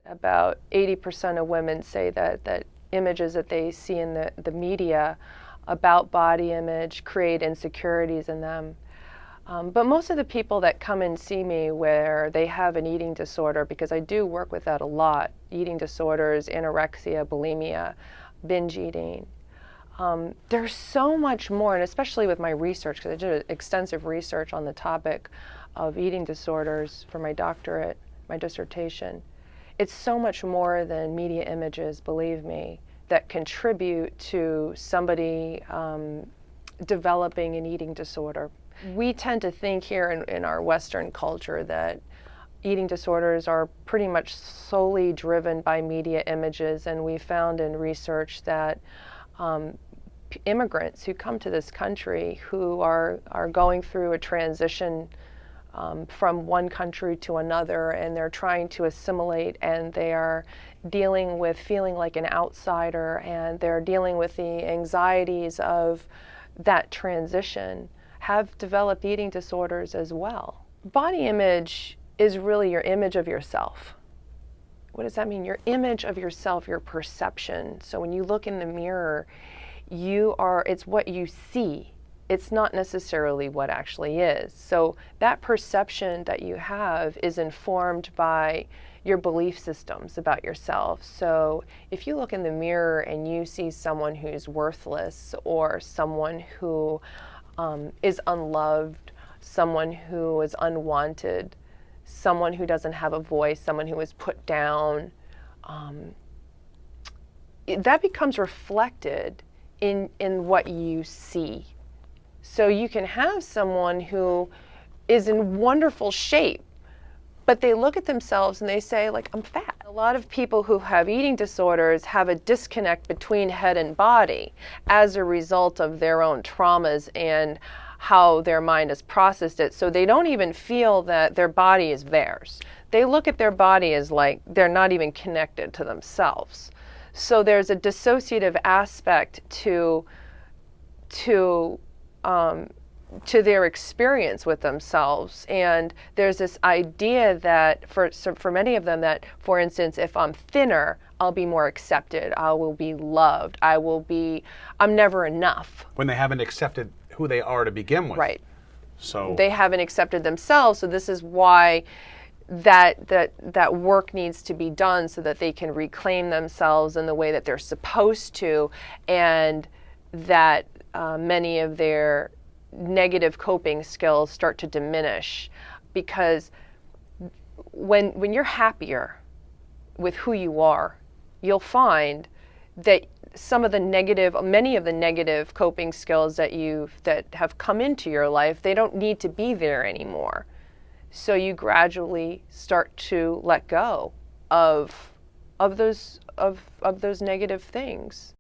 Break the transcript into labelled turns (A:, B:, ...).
A: About 80% of women say that images that they see in the media about body image create insecurities in them. But most of the people that come and see me where they have an eating disorder, because I do work with that a lot, eating disorders, anorexia, bulimia, binge eating, there's so much more, and especially with my research, because I did extensive research on the topic of eating disorders for my doctorate, my dissertation. It's so much more than media images, believe me, that contribute to somebody developing an eating disorder. We tend to think here in our Western culture that eating disorders are pretty much solely driven by media images, and we found in research that immigrants who come to this country who are going through a transition from one country to another, and they're trying to assimilate, and they are dealing with feeling like an outsider, and they're dealing with the anxieties of that transition, have developed eating disorders as well. Body image is really your image of yourself. What does that mean? Your image of yourself, your perception. So when you look in the mirror, it's what you see. It's not necessarily what actually is. So that perception that you have is informed by your belief systems about yourself. So if you look in the mirror and you see someone who's worthless, or someone who is unloved, someone who is unwanted, someone who doesn't have a voice, someone who is put down, that becomes reflected in what you see. So you can have someone who is in wonderful shape, but they look at themselves and they say, like, I'm fat. A lot of people who have eating disorders have a disconnect between head and body as a result of their own traumas and how their mind has processed it. So they don't even feel that their body is theirs. They look at their body as like they're not even connected to themselves. So there's a dissociative aspect to their experience with themselves. And there's this idea that for many of them that, for instance, if I'm thinner, I'll be more accepted, I will be loved, I'm never enough.
B: When they haven't accepted who they are to begin with.
A: Right.
B: So
A: they haven't accepted themselves, so this is why that work needs to be done, so that they can reclaim themselves in the way that they're supposed to, and that many of their negative coping skills start to diminish. Because when you're happier with who you are, you'll find that many of the negative coping skills that have come into your life, they don't need to be there anymore. So you gradually start to let go of those negative things.